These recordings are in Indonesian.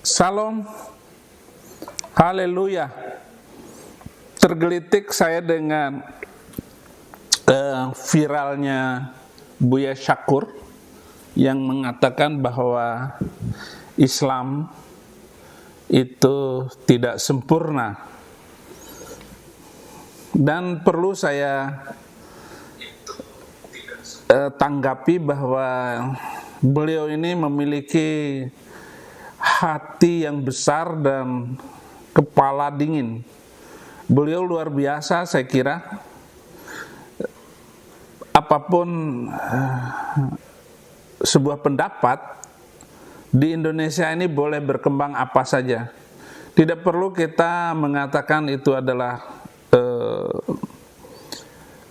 Salam, haleluya. Tergelitik saya dengan viralnya Buya Syakur yang mengatakan bahwa Islam itu tidak sempurna. Dan perlu saya tanggapi bahwa beliau ini memiliki hati yang besar dan kepala dingin. Beliau luar biasa, saya kira. Apapun sebuah pendapat di Indonesia ini boleh berkembang apa saja. Tidak perlu kita mengatakan itu adalah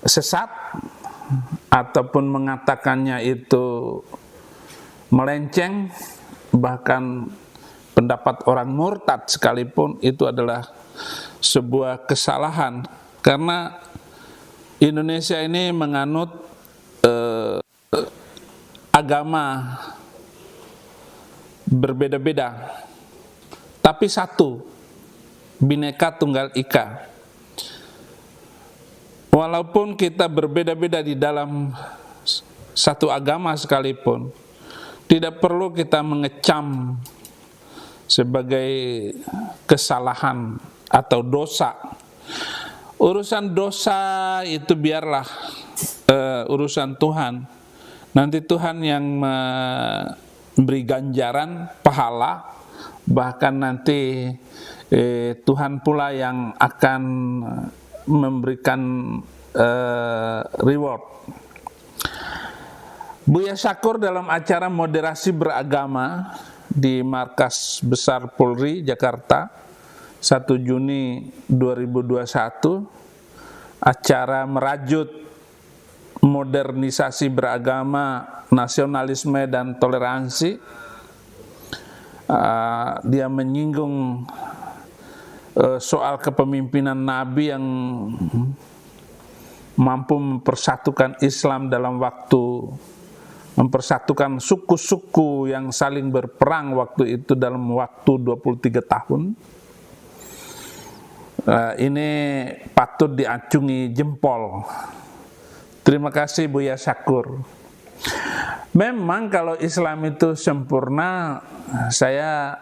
sesat ataupun mengatakannya itu melenceng, bahkan pendapat orang murtad sekalipun itu adalah sebuah kesalahan, karena Indonesia ini menganut agama berbeda-beda, tapi satu, Bhinneka Tunggal Ika. Walaupun kita berbeda-beda di dalam satu agama sekalipun, tidak perlu kita mengecam sebagai kesalahan atau dosa. Urusan dosa itu biarlah urusan Tuhan. Nanti Tuhan yang memberi ganjaran pahala, bahkan nanti Tuhan pula yang akan memberikan reward. Buya Syakur dalam acara moderasi beragama di Markas Besar Polri Jakarta 1 Juni 2021, acara merajut modernisasi beragama, nasionalisme dan toleransi. Dia menyinggung soal kepemimpinan Nabi yang mampu mempersatukan Islam dalam waktu, mempersatukan suku-suku yang saling berperang waktu itu dalam waktu 23 tahun. Ini patut diacungi jempol. Terima kasih Buya Syakur. Memang kalau Islam itu sempurna, saya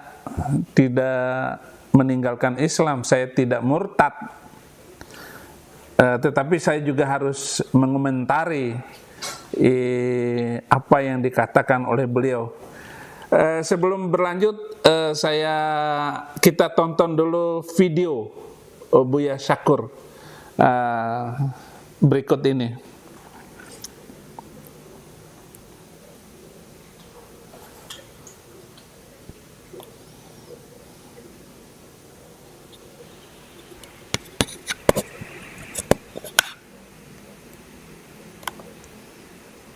tidak meninggalkan Islam, saya tidak murtad. Tetapi saya juga harus mengomentari apa yang dikatakan oleh beliau. Sebelum berlanjut, kita tonton dulu video Buya Syakur berikut ini.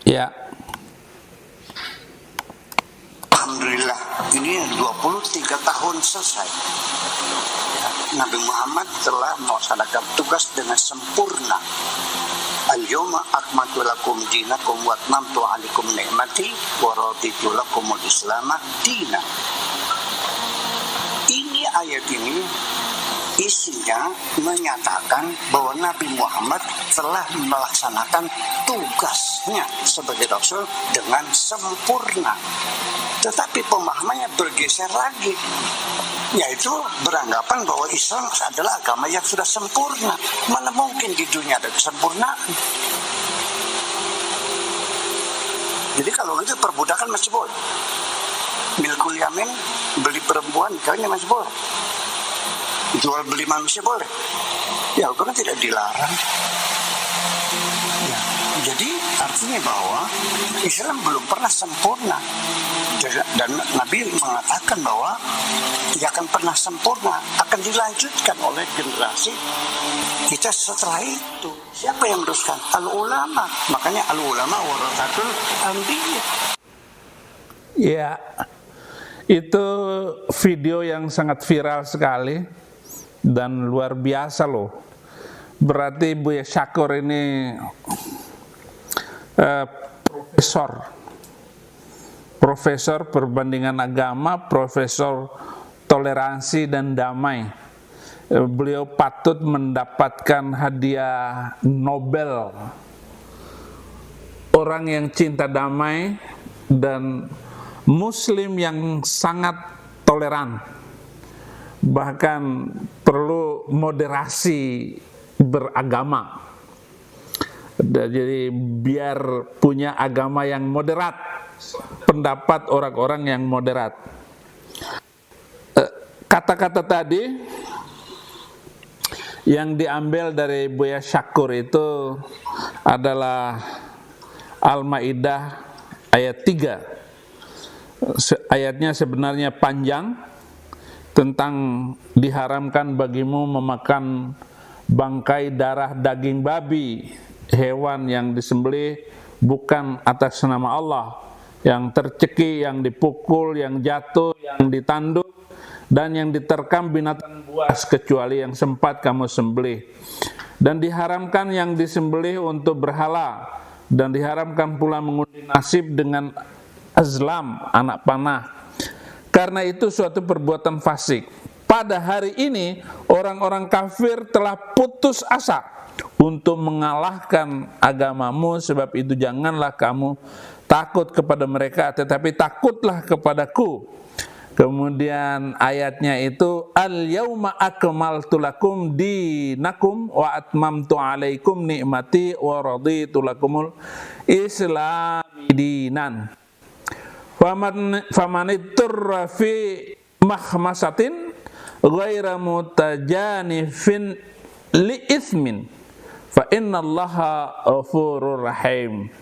Ya. Alhamdulillah, ini 23 tahun selesai. Nabi Muhammad telah melaksanakan tugas dengan sempurna. Al-yawma akmaltu lakum dinakum wa atmamtu 'alaikum ni'mati wa raditu lakumul Islam dinan. Ini ayat ini isinya menyatakan bahwa Nabi Muhammad telah melaksanakan tugasnya sebagai Rasul dengan sempurna. Tetapi pemahamannya bergeser lagi, yaitu beranggapan bahwa Islam adalah agama yang sudah sempurna. Mana mungkin di dunia ada kesempurnaan. Jadi kalau gitu perbudakan masih boleh. Milkul yamin, beli perempuan, kawinnya masih boleh. Jual beli manusia boleh. Ya hukumnya tidak dilarang. Ya, jadi artinya bahwa Islam belum pernah sempurna. Dan Nabi mengatakan bahwa tidak akan pernah sempurna, akan dilanjutkan oleh generasi kita setelah itu. Siapa yang meneruskan? Al-ulama. Makanya al-ulama warasatul anbiya. Ya, itu video yang sangat viral sekali dan luar biasa loh. Berarti Buya Syakur ini profesor perbandingan agama, profesor toleransi dan damai. Beliau patut mendapatkan hadiah Nobel. Orang yang cinta damai dan Muslim yang sangat toleran, bahkan perlu moderasi beragama. Jadi biar punya agama yang moderat, pendapat orang-orang yang moderat. Kata-kata tadi yang diambil dari Buya Syakur itu adalah Al-Maidah ayat 3. Ayatnya sebenarnya panjang, tentang diharamkan bagimu memakan bangkai darah daging babi, hewan yang disembelih bukan atas nama Allah, yang tercekik, yang dipukul, yang jatuh, yang ditanduk, dan yang diterkam binatang buas kecuali yang sempat kamu sembelih. Dan diharamkan yang disembelih untuk berhala, dan diharamkan pula mengundi nasib dengan azlam, anak panah, karena itu suatu perbuatan fasik. Pada hari ini orang-orang kafir telah putus asa untuk mengalahkan agamamu, sebab itu janganlah kamu takut kepada mereka, tetapi takutlah kepadaku. Kemudian ayatnya itu al-yauma akmaltu lakum dinakum wa atmamtu alaikum ni'mati wa raditu lakumul islami dinan. Faman itturra fi mahmasatin ghaira mutajanifin li itsmin fa innallaha ghafurur rahim.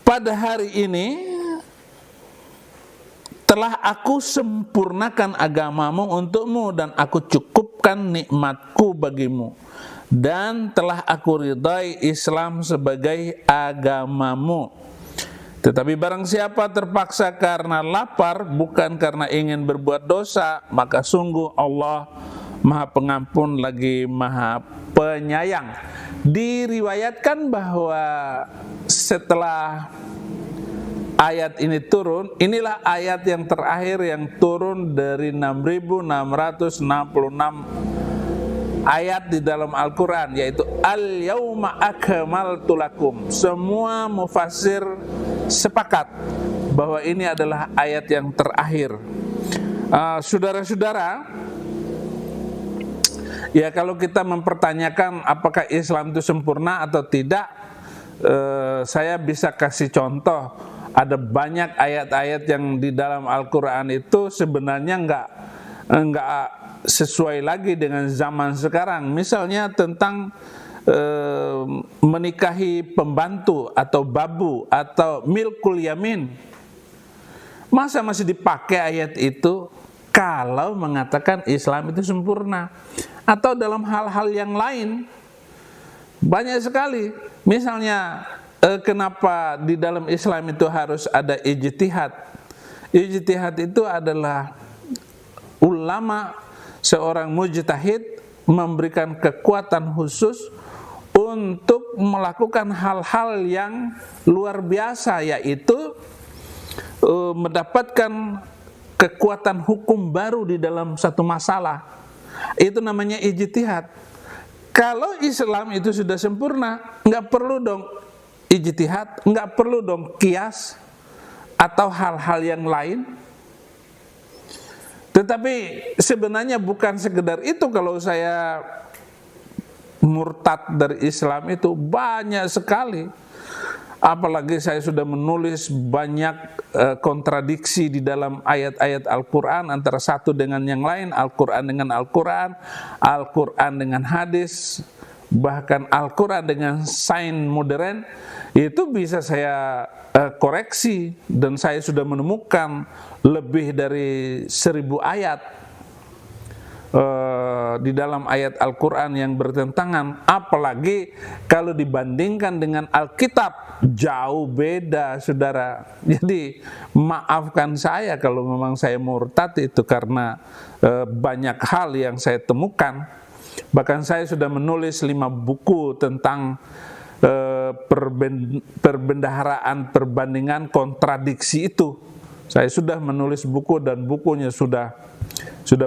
Pada hari ini telah aku sempurnakan agamamu untukmu, dan aku cukupkan nikmatku bagimu, dan telah aku ridai Islam sebagai agamamu. Tetapi barang siapa terpaksa karena lapar, bukan karena ingin berbuat dosa, maka sungguh Allah Maha Pengampun lagi Maha Penyayang. Diriwayatkan bahwa setelah ayat ini turun, inilah ayat yang terakhir yang turun dari 6.666 ayat di dalam Al-Quran, yaitu Al-Yauma Akmaltu Lakum. Semua mufassir sepakat bahwa ini adalah ayat yang terakhir. Saudara-saudara, ya kalau kita mempertanyakan apakah Islam itu sempurna atau tidak, saya bisa kasih contoh. Ada banyak ayat-ayat yang di dalam Al-Quran itu sebenarnya enggak sesuai lagi dengan zaman sekarang. Misalnya tentang menikahi pembantu atau babu atau milkul yamin. Masa masih dipakai ayat itu kalau mengatakan Islam itu sempurna? Atau dalam hal-hal yang lain banyak sekali. Misalnya kenapa di dalam Islam itu harus ada ijtihad? Ijtihad itu adalah ulama, seorang mujtahid memberikan kekuatan khusus untuk melakukan hal-hal yang luar biasa, yaitu mendapatkan kekuatan hukum baru di dalam satu masalah. Itu namanya ijtihad. Kalau Islam itu sudah sempurna, nggak perlu dong ijtihad, nggak perlu dong qiyas atau hal-hal yang lain. Tetapi sebenarnya bukan sekedar itu. Kalau saya murtad dari Islam itu banyak sekali. Apalagi saya sudah menulis banyak kontradiksi di dalam ayat-ayat Al-Quran, antara satu dengan yang lain, Al-Quran dengan Al-Quran, Al-Quran dengan hadis, bahkan Al-Quran dengan sains modern. Itu bisa saya koreksi, dan saya sudah menemukan lebih dari 1000 ayat di dalam ayat Al-Quran yang bertentangan. Apalagi kalau dibandingkan dengan Alkitab, jauh beda, saudara. Jadi maafkan saya kalau memang saya murtad itu karena banyak hal yang saya temukan. Bahkan saya sudah menulis 5 buku tentang perbendaharaan perbandingan kontradiksi itu. Saya sudah menulis buku dan bukunya sudah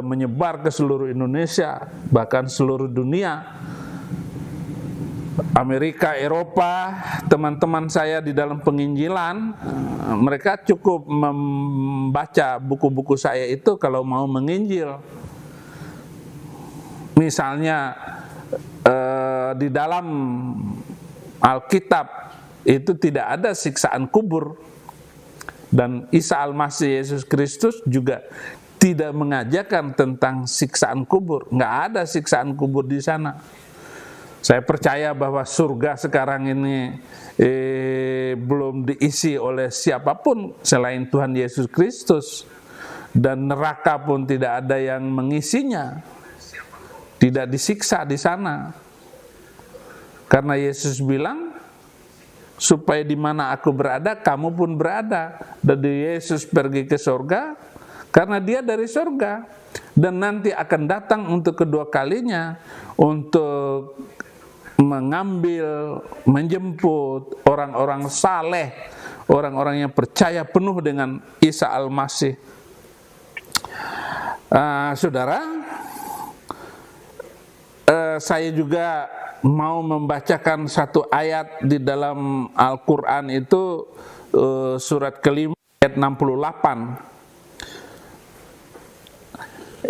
menyebar ke seluruh Indonesia, bahkan seluruh dunia. Amerika, Eropa, teman-teman saya di dalam penginjilan, mereka cukup membaca buku-buku saya itu kalau mau menginjil. Misalnya di dalam Alkitab itu tidak ada siksaan kubur, dan Isa Al-Masih Yesus Kristus juga tidak mengajarkan tentang siksaan kubur. Nggak ada siksaan kubur di sana. Saya percaya bahwa surga sekarang ini belum diisi oleh siapapun selain Tuhan Yesus Kristus, dan neraka pun tidak ada yang mengisinya, tidak disiksa di sana. Karena Yesus bilang, supaya di mana aku berada, kamu pun berada. Dan Yesus pergi ke surga karena dia dari surga, dan nanti akan datang untuk kedua kalinya untuk mengambil, menjemput orang-orang saleh, orang-orang yang percaya penuh dengan Isa Al-Masih. Saudara, saya juga mau membacakan satu ayat di dalam Al-Quran itu, surat kelima ayat 68.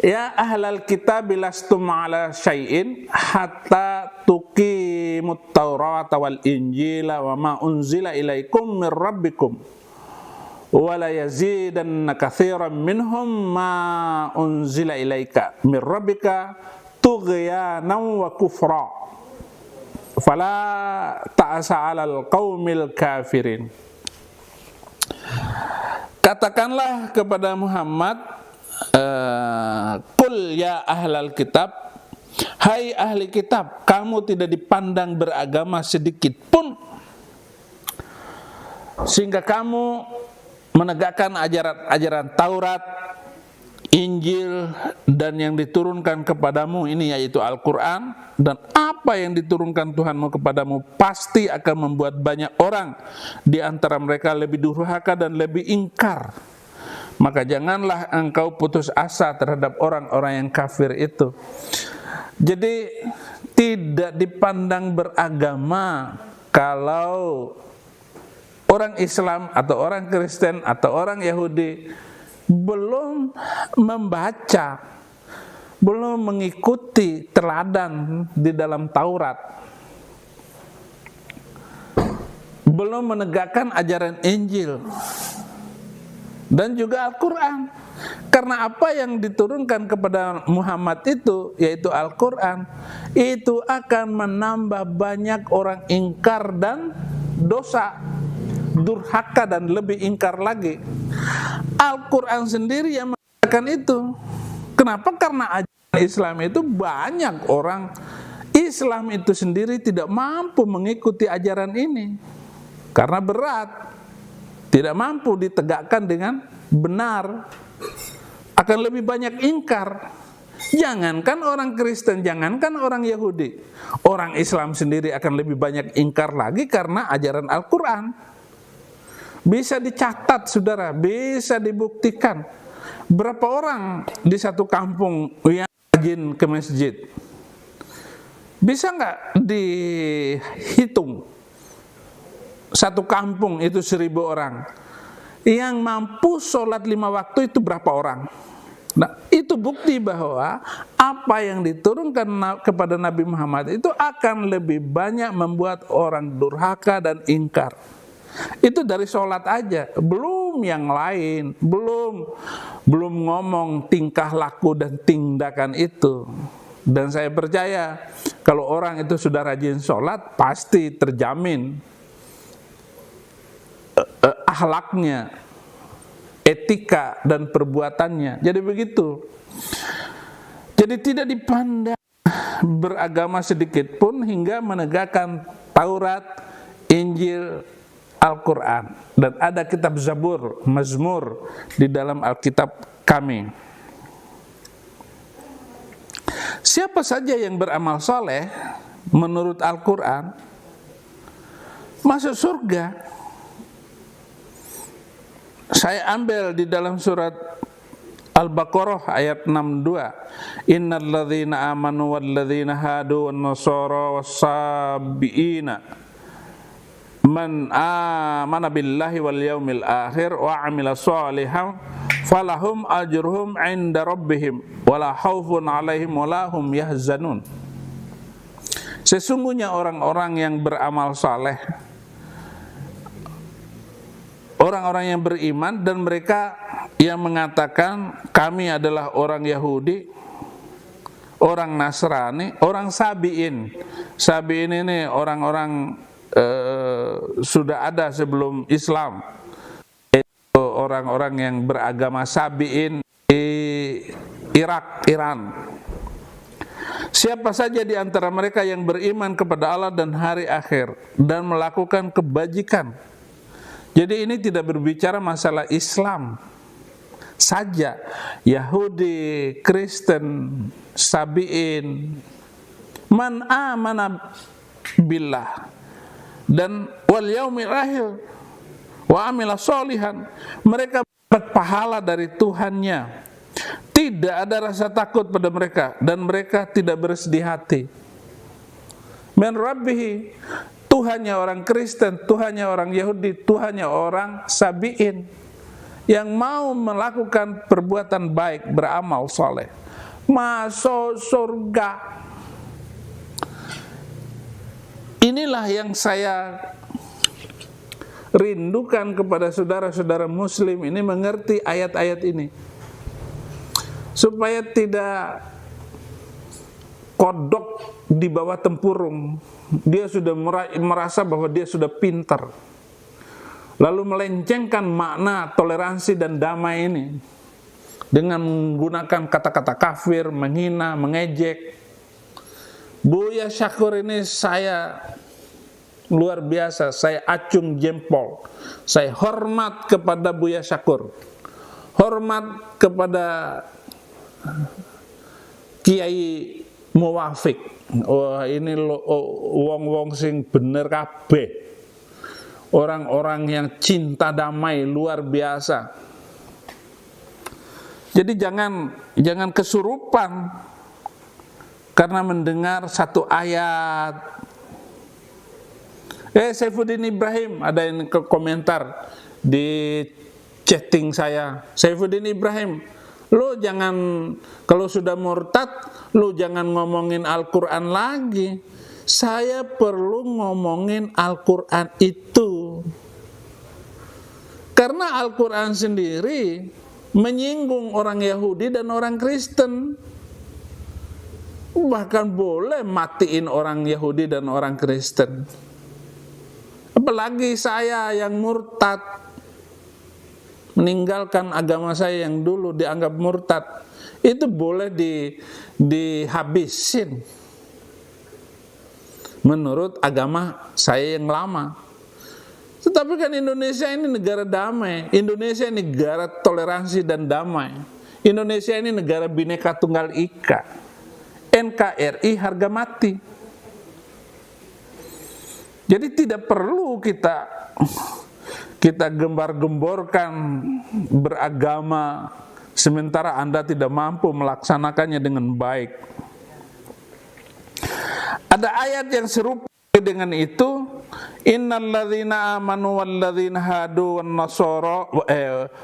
Ya ahlal kitab lastum ala syai'in hatta tuqimut taurata wal injila wa ma unzila ilaikum min rabbikum wa la yazidanna katsiran minhum ma unzila ilaika min rabbika tughyanan wa kufra fala ta'asa 'alal qaumil kafirin. Katakanlah kepada Muhammad, Qul ya ahlal kitab, hai ahli kitab, kamu tidak dipandang beragama sedikit pun, sehingga kamu menegakkan ajaran Taurat, Injil, dan yang diturunkan kepadamu ini yaitu Al-Quran. Dan apa yang diturunkan Tuhanmu kepadamu pasti akan membuat banyak orang di antara mereka lebih durhaka dan lebih ingkar. Maka janganlah engkau putus asa terhadap orang-orang yang kafir itu. Jadi tidak dipandang beragama kalau orang Islam atau orang Kristen atau orang Yahudi belum membaca, belum mengikuti teladan di dalam Taurat, belum menegakkan ajaran Injil dan juga Al-Quran. Karena apa yang diturunkan kepada Muhammad itu, yaitu Al-Quran, itu akan menambah banyak orang ingkar dan dosa, durhaka dan lebih ingkar lagi. Al-Quran sendiri yang mengatakan itu. Kenapa? Karena ajaran Islam itu banyak orang Islam itu sendiri tidak mampu mengikuti ajaran ini karena berat, tidak mampu ditegakkan dengan benar, akan lebih banyak ingkar. Jangankan orang Kristen, jangankan orang Yahudi, orang Islam sendiri akan lebih banyak ingkar lagi karena ajaran Al-Quran. Bisa dicatat, saudara, bisa dibuktikan. Berapa orang di satu kampung yang rajin ke masjid? Bisa nggak dihitung? Satu kampung itu 1.000 orang. Yang mampu sholat 5 waktu itu berapa orang? Nah, itu bukti bahwa apa yang diturunkan kepada Nabi Muhammad itu akan lebih banyak membuat orang durhaka dan ingkar. Itu dari sholat aja, belum yang lain, belum ngomong tingkah laku dan tindakan itu. Dan saya percaya kalau orang itu sudah rajin sholat, pasti terjamin akhlaknya, etika dan perbuatannya. Jadi begitu. Jadi tidak dipandang beragama sedikit pun hingga menegakkan Taurat, Injil, Al-Quran. Dan ada kitab Zabur, Mazmur di dalam Alkitab kami. Siapa saja yang beramal soleh menurut Al-Quran masuk surga. saya ambil di dalam surat Al-Baqarah ayat 62. Innal ladzina amanu wal ladzina hadu wan nasara was-sabiina man amana billahi wal yaumil akhir wa amila shalihan falahum ajruhum 'inda rabbihim wala khaufun 'alaihim wala hum yahzanun. Sesungguhnya orang-orang yang beramal saleh, orang-orang yang beriman dan mereka yang mengatakan kami adalah orang Yahudi, orang Nasrani, orang Sabi'in. Sabi'in ini orang-orang sudah ada sebelum Islam, yaitu orang-orang yang beragama Sabi'in di Irak, Iran. Siapa saja di antara mereka yang beriman kepada Allah dan hari akhir dan melakukan kebajikan. Jadi ini tidak berbicara masalah Islam saja, Yahudi, Kristen, Sabi'in, man amana billah dan wal yaumil akhir wa amila sholihan, mereka dapat pahala dari Tuhannya, tidak ada rasa takut pada mereka dan mereka tidak bersedih hati. Min rabbihi, Tuhannya orang Kristen, Tuhannya orang Yahudi, Tuhannya orang Sabi'in yang mau melakukan perbuatan baik, beramal soleh, masuk surga. Inilah yang saya rindukan kepada saudara-saudara muslim ini mengerti ayat-ayat ini, supaya tidak kodok di bawah tempurung. Dia sudah merasa bahwa dia sudah pintar, lalu melencengkan makna toleransi dan damai ini dengan menggunakan kata-kata kafir, menghina, mengejek. Buya Syakur ini saya luar biasa, saya acung jempol, saya hormat kepada Buya Syakur, hormat kepada Kiai Muwafiq. Wah, ini wong-wong sing bener kabeh, orang-orang yang cinta damai luar biasa. Jadi jangan kesurupan karena mendengar satu ayat. Saifuddin Ibrahim, ada yang komentar di chatting saya, Saifuddin Ibrahim, lu jangan, kalau sudah murtad, lu jangan ngomongin Al-Quran lagi. Saya perlu ngomongin Al-Quran itu, karena Al-Quran sendiri menyinggung orang Yahudi dan orang Kristen. Bahkan boleh matiin orang Yahudi dan orang Kristen. Apalagi saya yang murtad, meninggalkan agama saya yang dulu dianggap murtad, itu boleh dihabisin menurut agama saya yang lama. Tetapi kan Indonesia ini negara damai, Indonesia ini negara toleransi dan damai, Indonesia ini negara Bhinneka Tunggal Ika, NKRI harga mati. Jadi tidak perlu kita gembar-gemborkan beragama sementara Anda tidak mampu melaksanakannya dengan baik. Ada ayat yang serupa dengan itu, innal ladzina amanu wal ladzina hadu wan nasara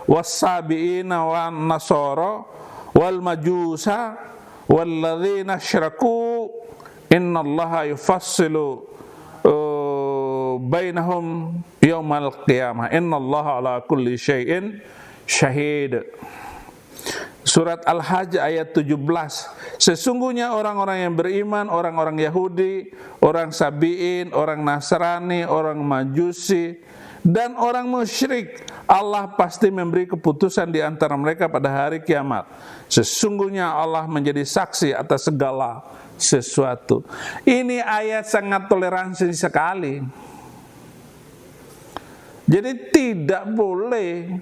was-sabiina wan nasara wal majusa wal ladzina asyraku innallaha yufassilu bainahum yaumal qiyamah innallaha ala kulli syai'in syahid. Surat Al-Hajj ayat 17. Sesungguhnya orang-orang yang beriman, orang-orang Yahudi, orang Sabi'in, orang Nasrani, orang Majusi, dan orang musyrik, Allah pasti memberi keputusan di antara mereka pada hari kiamat. Sesungguhnya Allah menjadi saksi atas segala sesuatu. Ini ayat sangat toleransi sekali. Jadi tidak boleh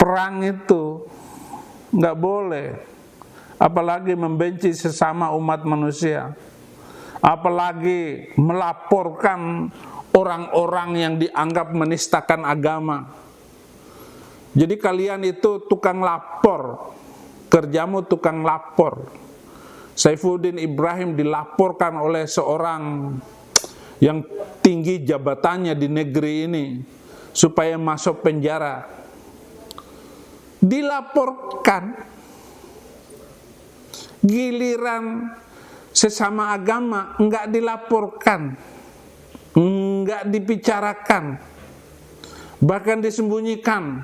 perang itu, nggak boleh, apalagi membenci sesama umat manusia, apalagi melaporkan orang-orang yang dianggap menistakan agama. Jadi kalian itu tukang lapor, kerjamu tukang lapor. Saifuddin Ibrahim dilaporkan oleh seorang yang tinggi jabatannya di negeri ini supaya masuk penjara. Dilaporkan. Giliran sesama agama enggak dilaporkan, enggak dibicarakan, bahkan disembunyikan,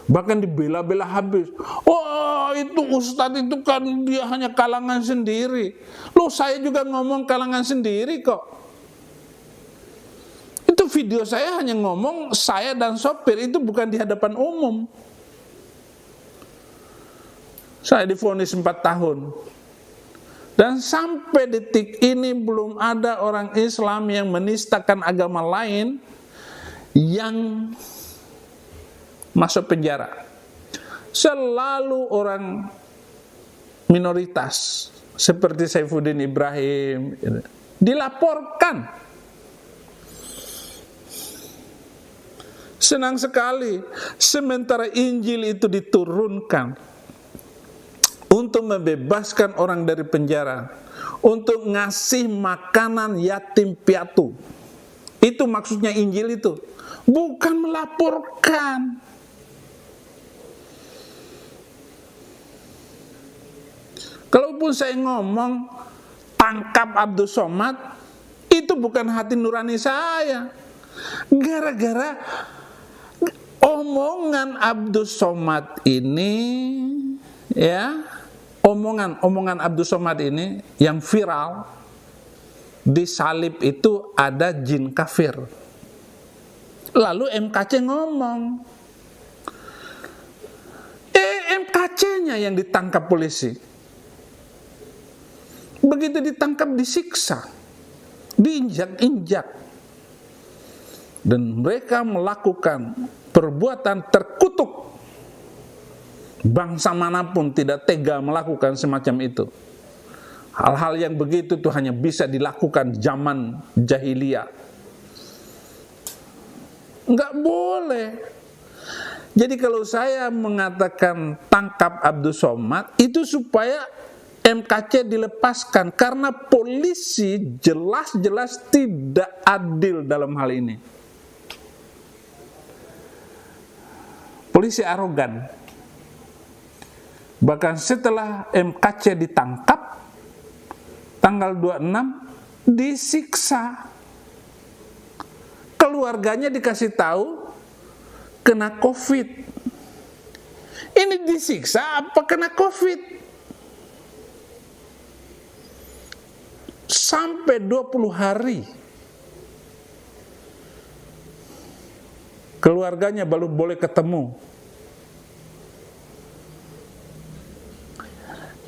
bahkan dibela-bela habis. Oh, itu ustadz itu kan dia hanya kalangan sendiri. Loh, saya juga ngomong kalangan sendiri kok. Itu video saya hanya ngomong saya dan sopir, itu bukan di hadapan umum. Saya divonis 4 tahun. Dan sampai detik ini belum ada orang Islam yang menistakan agama lain yang masuk penjara. Selalu orang minoritas seperti Saifuddin Ibrahim dilaporkan. Senang sekali sementara Injil itu diturunkan untuk membebaskan orang dari penjara, untuk ngasih makanan yatim piatu. Itu maksudnya Injil itu, bukan melaporkan. Kalaupun saya ngomong tangkap Abdul Somad, itu bukan hati nurani saya. Gara-gara omongan Abdul Somad ini, ya, omongan Abdul Somad ini yang viral, di salib itu ada jin kafir. Lalu MKC ngomong, MKC-nya yang ditangkap polisi. Begitu ditangkap disiksa, diinjak-injak, dan mereka melakukan perbuatan terkutuk. Bangsa manapun tidak tega melakukan semacam itu. Hal-hal yang begitu tuh hanya bisa dilakukan zaman jahiliyah. Enggak boleh. Jadi kalau saya mengatakan tangkap Abdul Somad, itu supaya MKC dilepaskan, karena polisi jelas-jelas tidak adil dalam hal ini. Polisi arogan. Bahkan setelah MKC ditangkap, tanggal 26 disiksa. Keluarganya dikasih tahu kena COVID. Ini disiksa apa kena COVID? Sampai 20 hari keluarganya baru boleh ketemu.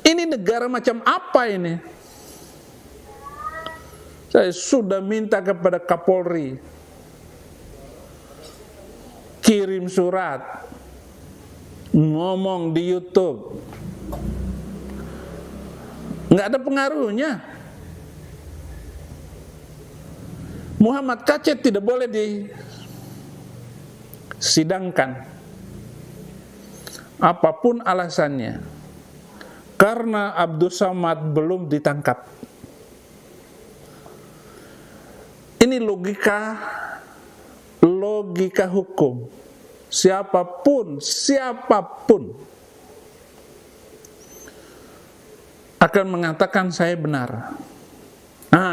Ini negara macam apa ini? Saya sudah minta kepada Kapolri, kirim surat, ngomong di YouTube, nggak ada pengaruhnya. Muhammad Kacet tidak boleh disidangkan, apapun alasannya, karena Abdul Somad belum ditangkap. Ini logika hukum. Siapapun akan mengatakan saya benar.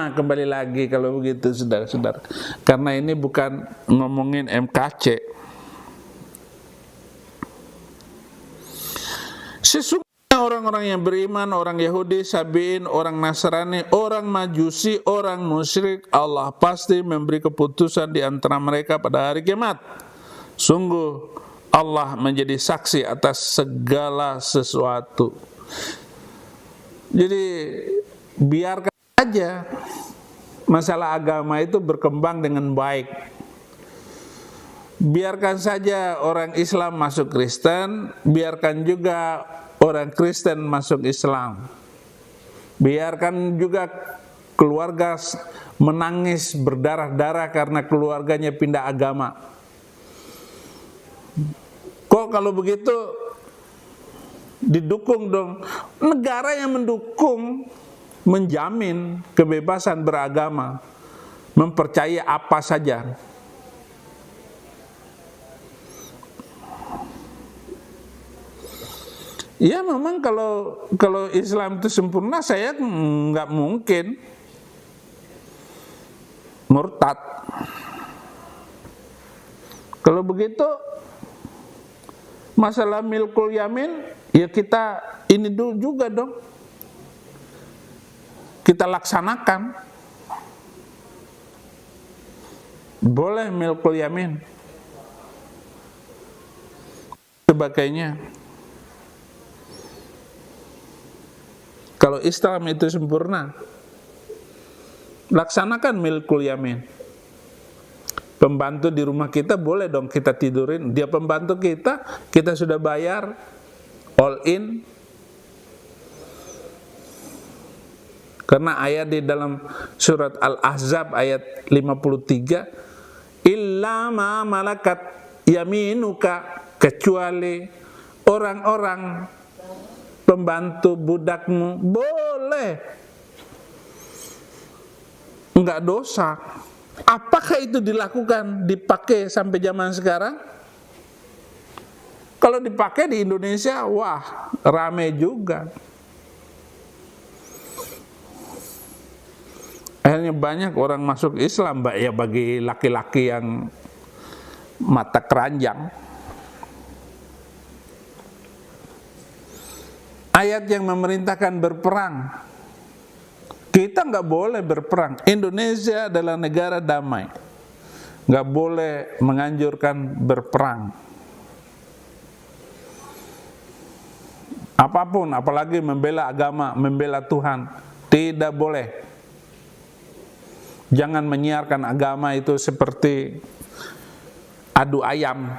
Kembali lagi kalau begitu, saudara-saudara, karena ini bukan ngomongin MKC. Sesungguhnya orang-orang yang beriman, orang Yahudi, Sabiin, orang Nasrani, orang Majusi, orang musyrik, Allah pasti memberi keputusan di antara mereka pada hari kiamat. Sungguh Allah menjadi saksi atas segala sesuatu. Jadi biarkan aja masalah agama itu berkembang dengan baik. Biarkan saja orang Islam masuk Kristen, biarkan juga orang Kristen masuk Islam. Biarkan juga keluarga menangis berdarah-darah karena keluarganya pindah agama. Kok kalau begitu didukung dong? Negara yang mendukung menjamin kebebasan beragama, mempercayai apa saja. Ya memang kalau Islam itu sempurna, saya nggak mungkin murtad. Kalau begitu masalah milkul yamin, ya kita ini dulu juga dong, kita laksanakan. Boleh milkul yamin, sebagainya. Kalau Islam itu sempurna, laksanakan milkul yamin. Pembantu di rumah kita boleh dong kita tidurin, dia pembantu kita, kita sudah bayar all in. Karena ayat di dalam surat Al-Ahzab ayat 53, illa ma malakat yaminuka, kecuali orang-orang pembantu budakmu boleh, enggak dosa. Apakah itu dilakukan, dipakai sampai zaman sekarang? Kalau dipakai di Indonesia, wah, rame juga. Akhirnya banyak orang masuk Islam, ya bagi laki-laki yang mata keranjang. Ayat yang memerintahkan berperang, kita nggak boleh berperang. Indonesia adalah negara damai, nggak boleh menganjurkan berperang. Apapun, apalagi membela agama, membela Tuhan, tidak boleh. Jangan menyiarkan agama itu seperti adu ayam,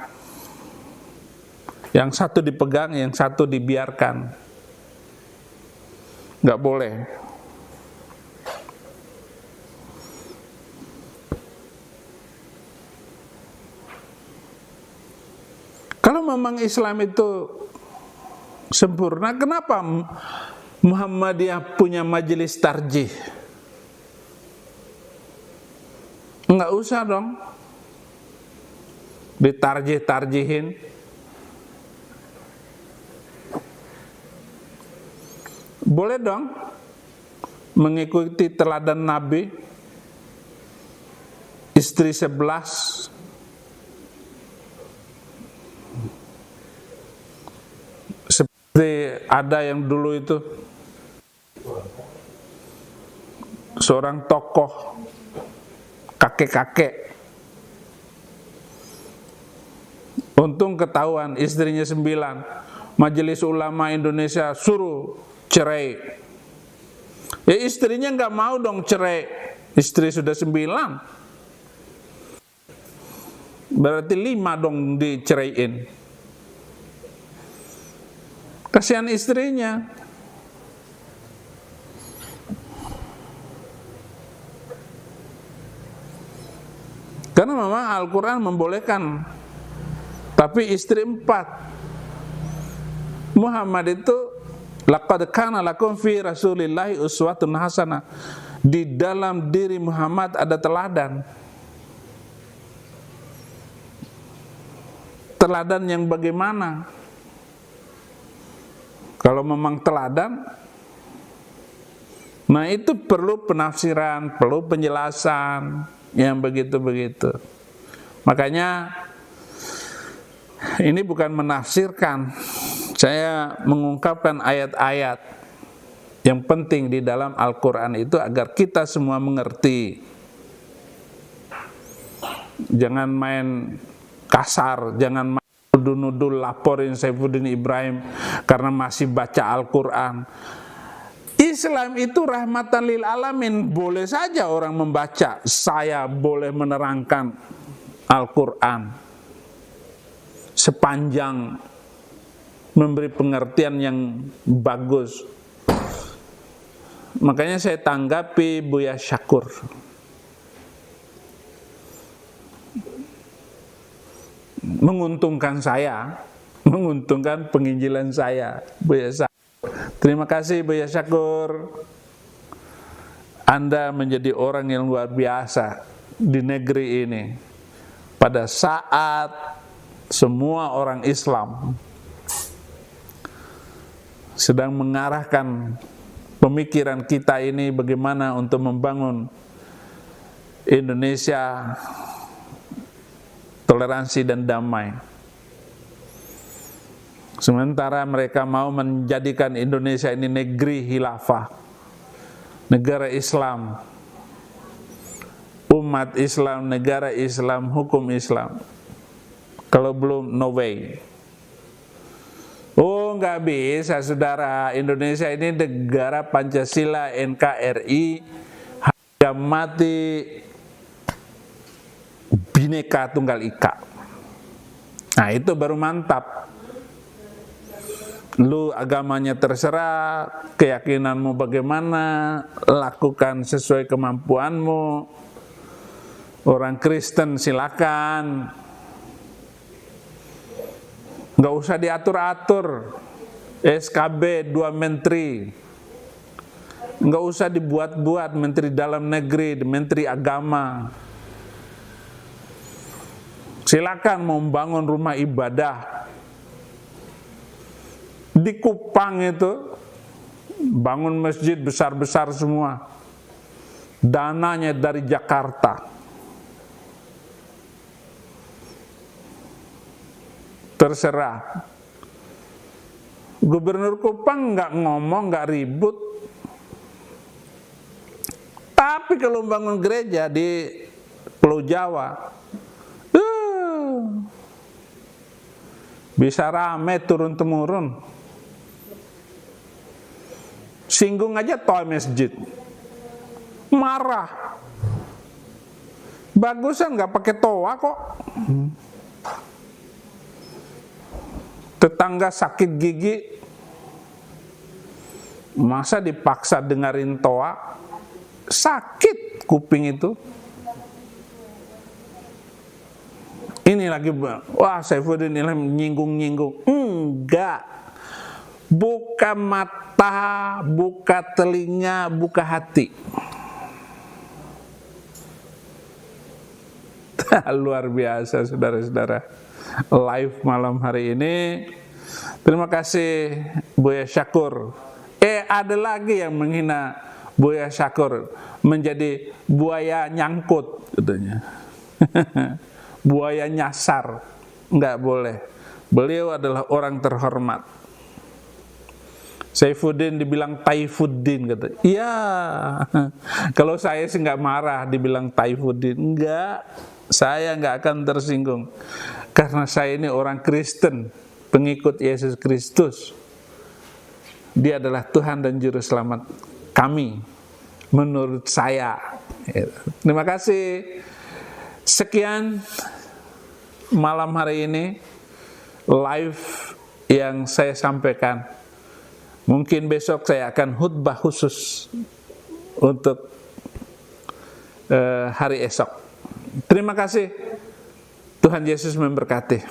yang satu dipegang, yang satu dibiarkan. Nggak boleh. Kalau memang Islam itu sempurna, kenapa Muhammadiyah punya majelis tarjih? Enggak usah dong ditarjih-tarjihin. Boleh dong mengikuti teladan Nabi, istri 11, seperti ada yang dulu itu seorang tokoh kakek-kakek, untung ketahuan istrinya 9, Majelis Ulama Indonesia suruh cerai. Ya istrinya nggak mau dong cerai, istri sudah 9, berarti 5 dong diceraiin. Kasihan istrinya. Karena memang Al-Quran membolehkan, tapi istri 4. Muhammad itu laqad kana lakum fi Rasulillahi uswatun hasanah. Di dalam diri Muhammad ada teladan. Teladan yang bagaimana? Kalau memang teladan, nah itu perlu penafsiran, perlu penjelasan yang begitu-begitu. Makanya ini bukan menafsirkan, saya mengungkapkan ayat-ayat yang penting di dalam Al-Quran itu agar kita semua mengerti. Jangan main kasar, jangan main nuduh-nuduh, laporin Saifuddin Ibrahim karena masih baca Al-Quran. Islam itu rahmatan lil alamin. Boleh saja orang membaca, saya boleh menerangkan Al-Quran sepanjang memberi pengertian yang bagus. Makanya saya tanggapi Buya Syakur. Menguntungkan saya, menguntungkan penginjilan saya, Buya Syakur. Terima kasih Buya Syakur. Anda menjadi orang yang luar biasa di negeri ini. Pada saat semua orang Islam sedang mengarahkan pemikiran kita ini bagaimana untuk membangun Indonesia toleransi dan damai. Sementara mereka mau menjadikan Indonesia ini negeri khilafah, negara Islam, umat Islam, negara Islam, hukum Islam. Kalau belum, no way. Oh, nggak bisa, saudara. Indonesia ini negara Pancasila, NKRI, harga mati, Bhinneka Tunggal Ika. Nah, itu baru mantap. Lu agamanya terserah, keyakinanmu bagaimana, lakukan sesuai kemampuanmu. Orang Kristen silakan, nggak usah diatur-atur. SKB 2 menteri, nggak usah dibuat-buat, menteri dalam negeri, menteri agama. Silakan mau membangun rumah ibadah di Kupang itu, bangun masjid besar-besar semua, dananya dari Jakarta. Terserah. Gubernur Kupang nggak ngomong, nggak ribut. Tapi kalau bangun gereja di Pulau Jawa, bisa rame turun-temurun. Singgung aja toa masjid, marah. Bagusan nggak pakai toa kok. Tetangga sakit gigi, masa dipaksa dengerin toa? Sakit kuping itu. Ini lagi, wah Saifuddin ini nyinggung-nyinggung. Enggak. Buka mata, buka telinga, buka hati. Luar biasa saudara-saudara. Live malam hari ini. Terima kasih Buya Syakur. Ada lagi yang menghina Buya Syakur, menjadi buaya nyangkut katanya. Buaya nyasar. Enggak boleh. Beliau adalah orang terhormat. Saifuddin dibilang Taifuddin kata. Iya. Kalau saya sih enggak marah dibilang Taifuddin. Enggak. Saya enggak akan tersinggung. Karena saya ini orang Kristen, pengikut Yesus Kristus. Dia adalah Tuhan dan Juru Selamat kami, menurut saya. Terima kasih. Sekian malam hari ini live yang saya sampaikan. Mungkin besok saya akan khutbah khusus untuk hari esok. Terima kasih. Tuhan Yesus memberkati.